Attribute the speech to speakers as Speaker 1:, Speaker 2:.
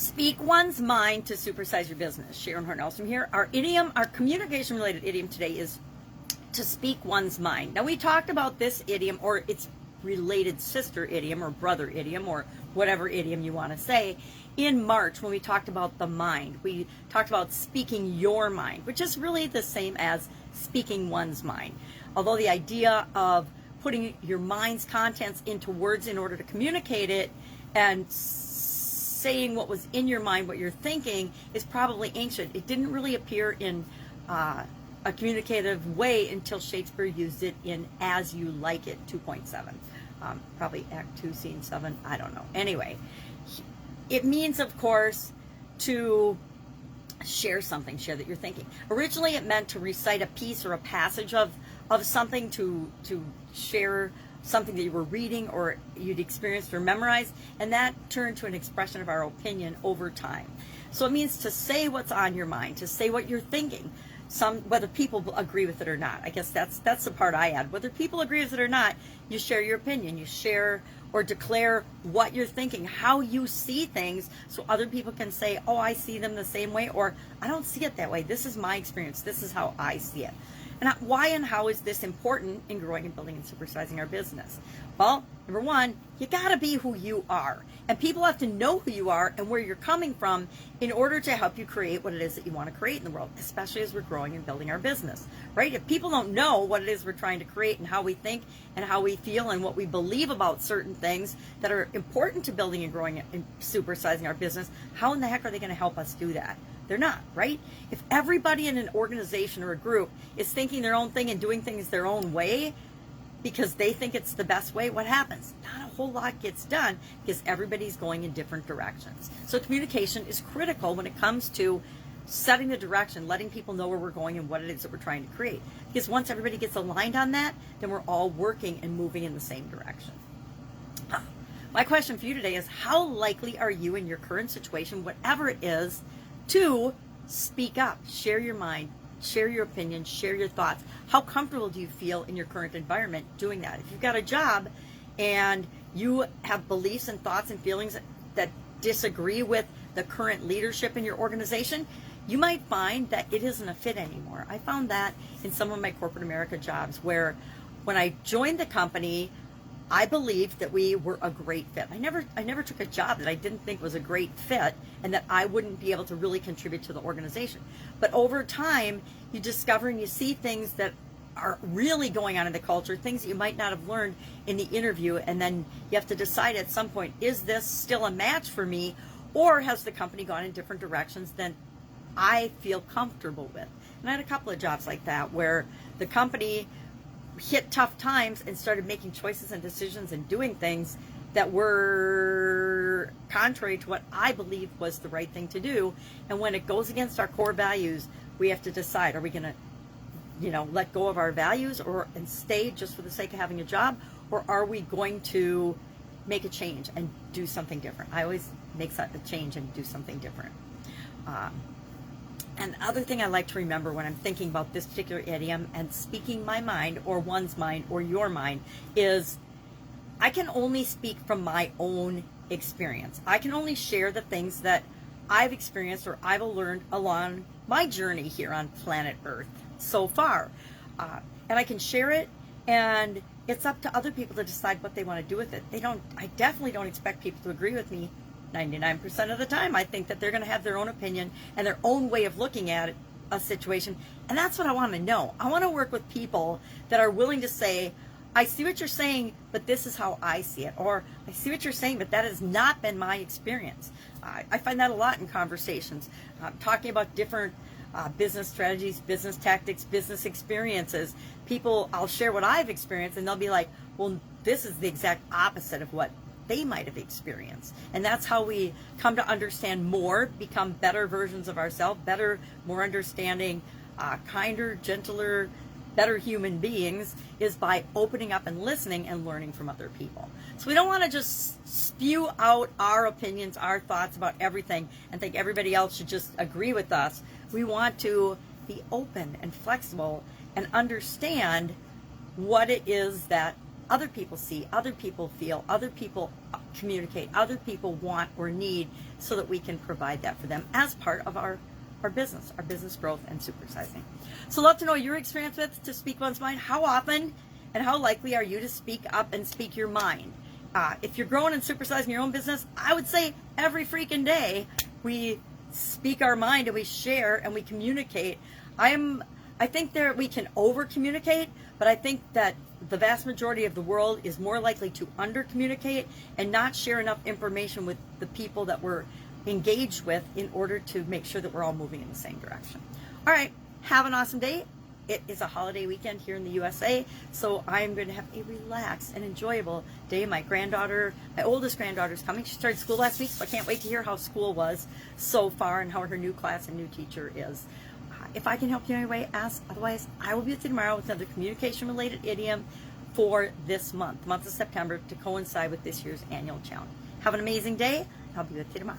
Speaker 1: Speak one's mind to supersize your business. Sharon Horne-Ellstrom here. Our idiom, our communication-related idiom today is to speak one's mind. Now, we talked about this idiom or its related sister idiom or brother idiom or whatever idiom you want to say in March when we talked about the mind. We talked about speaking your mind, which is really the same as speaking one's mind. Although the idea of putting your mind's contents into words in order to communicate it and saying what was in your mind, what you're thinking, is probably ancient. It didn't really appear in a communicative way until Shakespeare used it in As You Like It 2.7. Probably Act 2, Scene 7, I don't know. Anyway, it means, of course, to share something, share that you're thinking. Originally, it meant to recite a piece or a passage of something, to share something that you were reading or you'd experienced or memorized, and that turned to an expression of our opinion over time. So it means to say what's on your mind, to say what you're thinking, whether people agree with it or not. I guess that's the part I add. Whether people agree with it or not, you share your opinion, you share or declare what you're thinking, how you see things, so other people can say, oh, I see them the same way, or I don't see it that way. This is my experience. This is how I see it. And why and how is this important in growing and building and supersizing our business? Well, number one, you gotta be who you are. And people have to know who you are and where you're coming from in order to help you create what it is that you want to create in the world, especially as we're growing and building our business, right? If people don't know what it is we're trying to create and how we think and how we feel and what we believe about certain things that are important to building and growing and supersizing our business, how in the heck are they going to help us do that? They're not, right? If everybody in an organization or a group is thinking their own thing and doing things their own way because they think it's the best way, what happens? Not a whole lot gets done because everybody's going in different directions. So communication is critical when it comes to setting the direction, letting people know where we're going and what it is that we're trying to create. Because once everybody gets aligned on that, then we're all working and moving in the same direction. My question for you today is, how likely are you in your current situation, whatever it is, to speak up, share your mind, share your opinion, share your thoughts? How comfortable do you feel in your current environment doing that? If you've got a job and you have beliefs and thoughts and feelings that disagree with the current leadership in your organization, you might find that it isn't a fit anymore. I found that in some of my corporate America jobs where when I joined the company, I believed that we were a great fit. I never took a job that I didn't think was a great fit and that I wouldn't be able to really contribute to the organization. But over time, you discover and you see things that are really going on in the culture, things that you might not have learned in the interview, and then you have to decide at some point, is this still a match for me, or has the company gone in different directions than I feel comfortable with? And I had a couple of jobs like that where the company hit tough times and started making choices and decisions and doing things that were contrary to what I believed was the right thing to do. And when it goes against our core values, we have to decide, are we going to, let go of our values and stay just for the sake of having a job, or are we going to make a change and do something different? I always make a change and do something different. And the other thing I like to remember when I'm thinking about this particular idiom and speaking my mind or one's mind or your mind is I can only speak from my own experience. I can only share the things that I've experienced or I've learned along my journey here on planet Earth so far. And I can share it, and it's up to other people to decide what they want to do with it. I definitely don't expect people to agree with me 99% of the time. I think that they're going to have their own opinion and their own way of looking at a situation. And that's what I want to know. I want to work with people that are willing to say, I see what you're saying, but this is how I see it. Or I see what you're saying, but that has not been my experience. I find that a lot in conversations, talking about different business strategies, business tactics, business experiences. I'll share what I've experienced, and they'll be like, well, this is the exact opposite of what they might have experienced. And that's how we come to understand more, become better versions of ourselves, more understanding, kinder, gentler, better human beings, is by opening up and listening and learning from other people. So we don't want to just spew out our opinions, our thoughts about everything and think everybody else should just agree with us. We want to be open and flexible and understand what it is that other people see, other people feel, other people communicate, other people want or need, so that we can provide that for them as part of our business growth and supersizing. So love to know your experience with To Speak One's Mind. How often and how likely are you to speak up and speak your mind? If you're growing and supersizing your own business, I would say every freaking day we speak our mind and we share and we communicate. I think that we can over communicate, but I think that the vast majority of the world is more likely to under communicate and not share enough information with the people that we're engaged with in order to make sure that we're all moving in the same direction. All right, have an awesome day. It is a holiday weekend here in the USA, so I'm going to have a relaxed and enjoyable day. My oldest granddaughter is coming. She started school last week, so I can't wait to hear how school was so far and how her new class and new teacher is. If I can help you in any way, ask. Otherwise, I will be with you tomorrow with another communication-related idiom for this month, the month of September, to coincide with this year's annual challenge. Have an amazing day. I'll be with you tomorrow.